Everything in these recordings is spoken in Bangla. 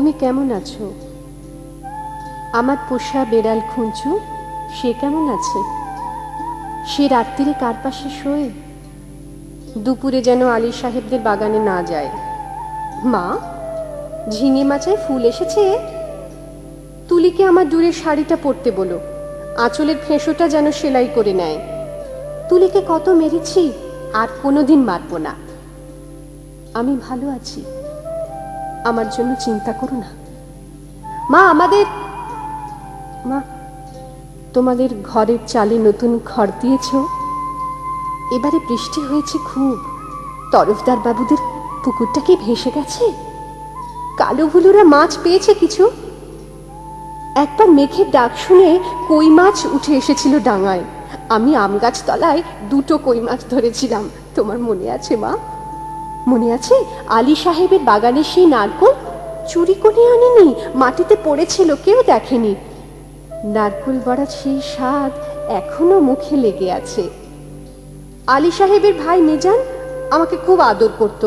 তুমি কেমন আছো? আমার পোষা বেড়াল খুঁজু সে কেমন আছে? সে রাত্রিরে কার পাশে শোয়? দুপুরে যেন আলী সাহেবদের বাগানে না যায়। মা, ঝিঙে মাচায় ফুল এসেছে। তুলিকে আমার দূরের শাড়িটা পরতে বলো, আঁচলের ফেঁসোটা যেন সেলাই করে নেয়। তুলিকে কত মেরেছি, আর কোনোদিন মারবো না। আমি ভালো আছি, আমার জন্য চিন্তা করো না। মা, মা, তোমাদের ঘরের চালে নতুন খড় দিয়েছ? এবারে বৃষ্টি হয়েছে খুব। তরফদার বাবুদের পুকুরটা কি ভেসে গেছে? কালো ভুলুরা মাছ পেয়েছে কিছু? একবার মেঘের ডাক শুনে কই মাছ উঠে এসেছিল ডাঙায়। আমি আম গাছ তলায় 2টো কই মাছ ধরেছিলাম। তোমার মনে আছে মা? মনে আছে আলী সাহেবের বাগানে সেই নারকোল চুরি করে আনিনি, মাটিতে পড়েছিল, কেউ দেখেনি। নারকোল বড়ার সেই স্বাদ এখনো মুখে লেগে আছে। আলী সাহেবের ভাই মিজান আমাকে খুব আদর করত।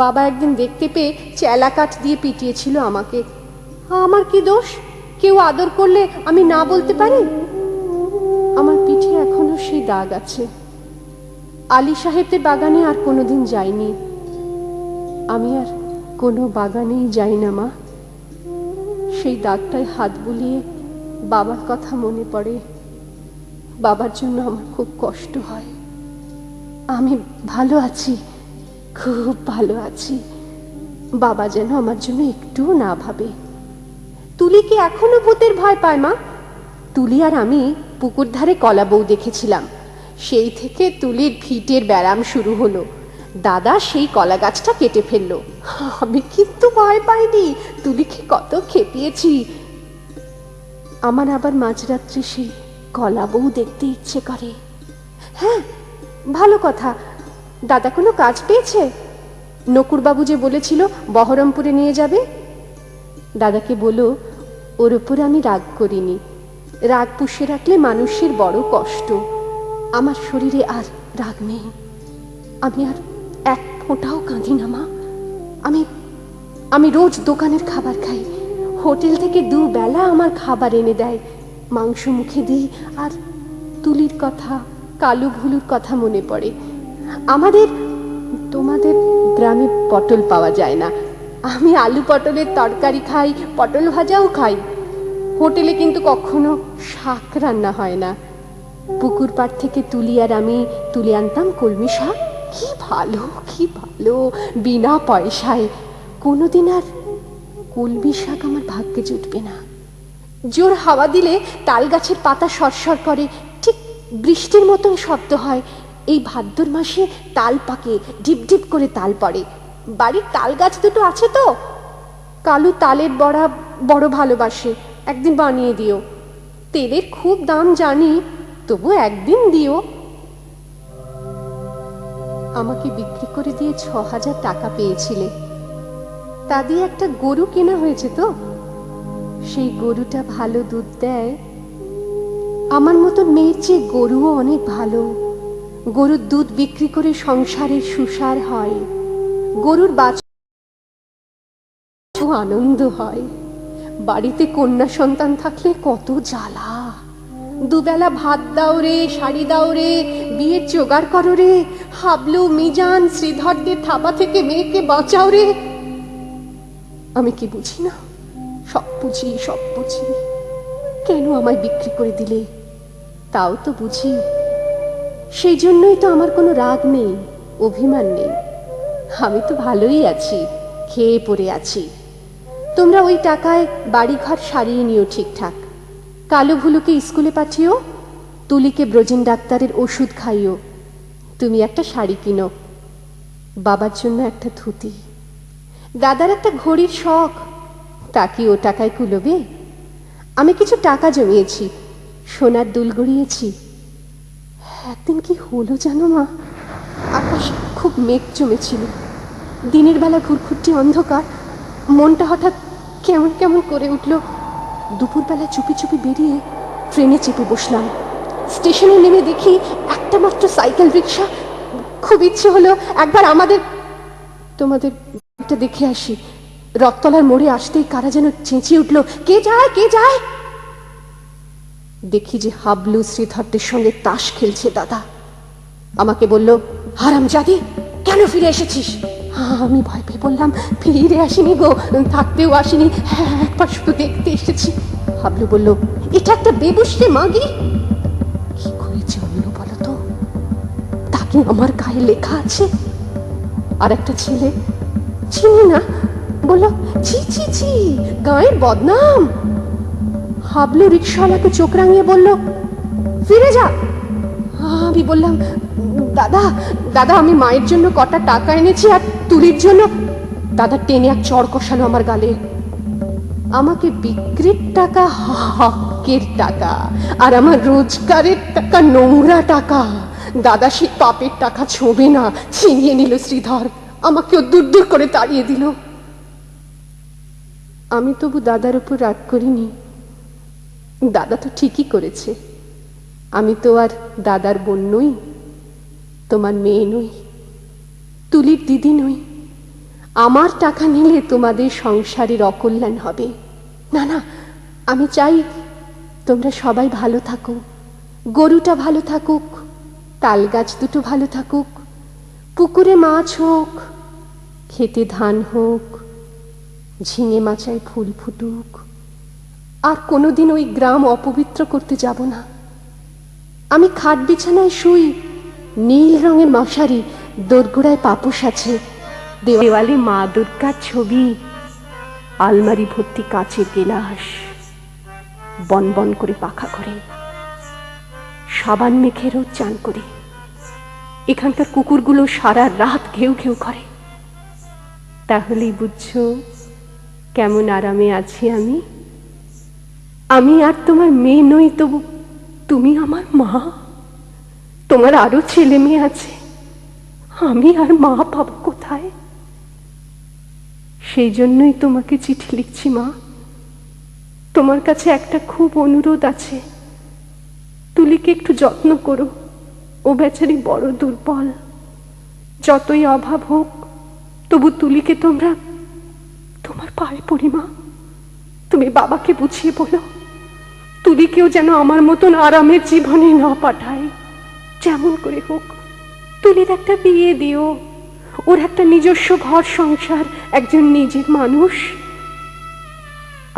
বাবা একদিন দেখতে পেয়ে চেলা কাঠ দিয়ে পিটিয়েছিল আমাকে। আমার কি দোষ? কেউ আদর করলে আমি না বলতে পারি? আমার পিঠে এখনো সেই দাগ আছে। আলী সাহেবদের বাগানে আর কোনোদিন যাইনি। আমি আর কোনো বাগানেই যাই না মা। সেই দাগটায় হাত বুলিয়ে বাবার কথা মনে পড়ে। বাবার জন্য আমার খুব কষ্ট হয়। আমি ভালো আছি, খুব ভালো আছি। বাবা যেন আমার জন্য একটুও না ভাবে। তুলি কি এখনো ভূতের ভয় পায় মা? তুলি আর আমি পুকুর ধারে কলা বউ দেখেছিলাম। সেই থেকে তুলির ফিটের ব্যারাম শুরু হলো। দাদা সেই কলা গাছটা কেটে ফেললো। আমি কিন্তু ভয় পাইনি, তুলিকে কত খেপিয়েছি। আমার আবার মাঝরাত্রে সেই কলা বউ দেখতে ইচ্ছে করে। হ্যাঁ, ভালো কথা। দাদা কোনো কাজ পেয়েছে? নকুরবাবু যে বলেছিল বহরমপুরে নিয়ে যাবে। দাদাকে বলো ওর উপর আমি রাগ করিনি। রাগ পুষে রাখলে মানুষের বড় কষ্ট। আমার শরীরে আর রাগ নেই। আমি আর এক ফোঁটাও কাঁদি না মা। আমি রোজ দোকানের খাবার খাই। হোটেল থেকে 2 বেলা আমার খাবার এনে দেয়। মাংস মুখে দিই, আর তুলির কথা, কালু ভুলুর কথা মনে পড়ে। তোমাদের গ্রামে পটল পাওয়া যায় না। আমি আলু পটলের তরকারি খাই, পটল ভাজাও খাই। হোটেলে কিন্তু কখনো শাক রান্না হয় না। পুকুর পাড় থেকে তুলি আর আমি তুলে আনতাম কলমি শাক। কি ভালো, কি ভালো, বিনা পয়সায়। কোনোদিন আর কলমি শাক আমার ভাগ্যে জুটবে না। জোর হাওয়া দিলে তাল গাছের পাতা সরসর করে, ঠিক বৃষ্টির মতন শব্দ হয়। এই ভাদ্র মাসে তাল পাকে, ঢিপ ঢিপ করে তাল পড়ে। বাড়ির তাল গাছ 2টো আছে তো। কালু তালের বড়া বড় ভালোবাসে। একদিন বানিয়ে দিও। তেলের খুব দাম জানি, তবু একদিন দিও। আমাকে বিক্রি করে দিয়ে 6,000 টাকা পেয়েছিলে। তা দিয়ে একটা গরু কেনা হয়েছে তো। সেই গরুটা ভালো দুধ দেয়। আমার মতো মেয়ের চেয়ে গরুও অনেক ভালো। গরুর দুধ বিক্রি করে সংসারের সুসার হয়। গরুর বাছুর আনন্দ হয়। বাড়িতে কন্যা সন্তান থাকলে কত জ্বালা। 2 বেলা ভাত দাও রে, শাড়ি দাও রে, বিয়ের জোগাড় করো রে, হাবলু, মিজান, শ্রীধরদের থাবা থেকে মেয়েকে বাঁচাও রে। আমি কি বুঝি না? সব বুঝি, সব বুঝি। কেন আমায় বিক্রি করে দিলে? তাও তো বুঝি। সেই জন্যই তো আমার কোনো রাগ নেই, অভিমান নেই। আমি তো ভালোই আছি, খেয়ে পড়ে আছি। তোমরা ওই টাকায় বাড়িঘর সারিয়ে নিও ঠিকঠাক। কালো ভুলুকে স্কুলে পাঠিও। তুলিকে ব্রজেন ডাক্তারের ওষুধ খাইও। তুমি একটা শাড়ি কিনো। বাবার জন্য একটা ধুতি। দাদার একটা ঘড়ির শখ, তা কি ও টাকায় কুলোবে? আমি কিছু টাকা জমিয়েছি, সোনার দুল গড়িয়েছি। একদিন কি হলো জানো মা? আকাশ খুব মেঘ জমেছিল। দিনের বেলা ঘুরঘুরটি অন্ধকার। মনটা হঠাৎ কেমন কেমন করে উঠল। দুপুরবেলা চুপি চুপি বেরিয়ে ট্রেনে চেপে বসলাম। স্টেশনে নেমে দেখি একটা মাত্র সাইকেল রিক্সা। খুব ইচ্ছে হলো একবার তোমাদের দেখে আসি। রথতলার মোড়ে আসতেই কারা যেন চেঁচিয়ে উঠল, কে যায়, কে যায়? দেখি যে হাবলু শ্রীধরদের সঙ্গে তাস খেলছে দাদা। আমাকে বলল, হারামজাদি, কেন ফিরে এসেছিস? আমি ভয় পেয়ে বললাম, ফিরে আসিনি গো, থাকতেও আসিনি, একবার শুধু দেখতে এসেছি। হাবলু বলল, এটা একটা বেবুস রে মাগি। কি করেছে অন্য বলো তো? তাকে আমার গায়ে লেখা আছে। আর একটা ছেলে, চিনি না, বলল, ছি ছি ছি, গায়ের বদনাম। হাবলু রিক্সাওয়ালাকে চোখ রাঙিয়ে বলল, ফিরে যা। আমি বললাম, দাদা দাদা, আমি মায়ের জন্য কটা টাকা এনেছি আর তুলির জন্য। দাদা টেনে এক চড় কষালো আমার গালে। আমাকে বিক্রির টাকা হকের টাকা, আর আমার রোজগারের টাকা নোংরা টাকা। দাদা সেই পাপের টাকা ছোঁবে না, ছিনিয়ে নিল শ্রীধর। আমাকেও দূর দূর করে তাড়িয়ে দিল। আমি তবু দাদার উপর রাগ করিনি। দাদা তো ঠিকই করেছে। আমি তো আর দাদার বোন নই, তোমার মেয়ে নই, তুলির দিদি নই। আমার টাকা নিলে তোমাদের সংসারের অকল্যাণ হবে না। না, আমি চাই তোমরা সবাই ভালো থাকো, গরুটা ভালো থাকুক, তাল গাছ দুটো ভালো থাকুক, পুকুরে মাছ হোক, খেতে ধান হোক, ঝিঙে মাচায় ফুল ফুটুক। আর কোনোদিন ওই গ্রাম অপবিত্র করতে যাব না। আমি খাট বিছানায় শুই, নীল রঙের মশারি, দোরগোড়ায় পাপোশ আছে, দেওয়ালে মা দুর্গার ছবি, আলমারি ভর্তি কাচের গেলাস, বনবন করে পাখা করে, সাবান মেখে রোজ চান করি। এখানকার কুকুরগুলো সারা রাত ঘেউ ঘেউ করে। তাহলেই বুঝছো কেমন আরামে আছি আমি। আমি আর তোমার মেয়ে নই, তবু তুমি আমার মা। তোমার আরো ছেলে মেয়ে আছে, আমি আর মা পাবো কোথায়? সেই জন্যই তোমাকে চিঠি লিখছি মা। তোমার কাছে একটা খুব অনুরোধ আছে, তুলিকে একটু যত্ন করো। ও বেচারি বড় দুর্বল। যতই অভাব হোক, তবু তুলিকে তোমরা তোমার পায়ে পড়ি মা। তুমি বাবাকে বুঝিয়ে বলো, তুলিকেও যেন আমার মতন আরামের জীবনে না পাঠায়। যেমন করে হোক তুলির একটা বিয়ে দিও, ওর একটা নিজস্ব ঘর সংসার, একজন নিজের মানুষ।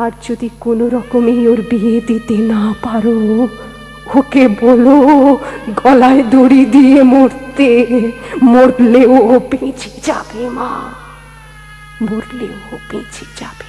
আর যদি কোনো রকমে ওর বিয়ে দিতে না পারো, ওকে বলো গলায় দড়ি দিয়ে মরতে। মরলেও বেঁচে যাবে মা, মরলেও বেঁচে যাবে।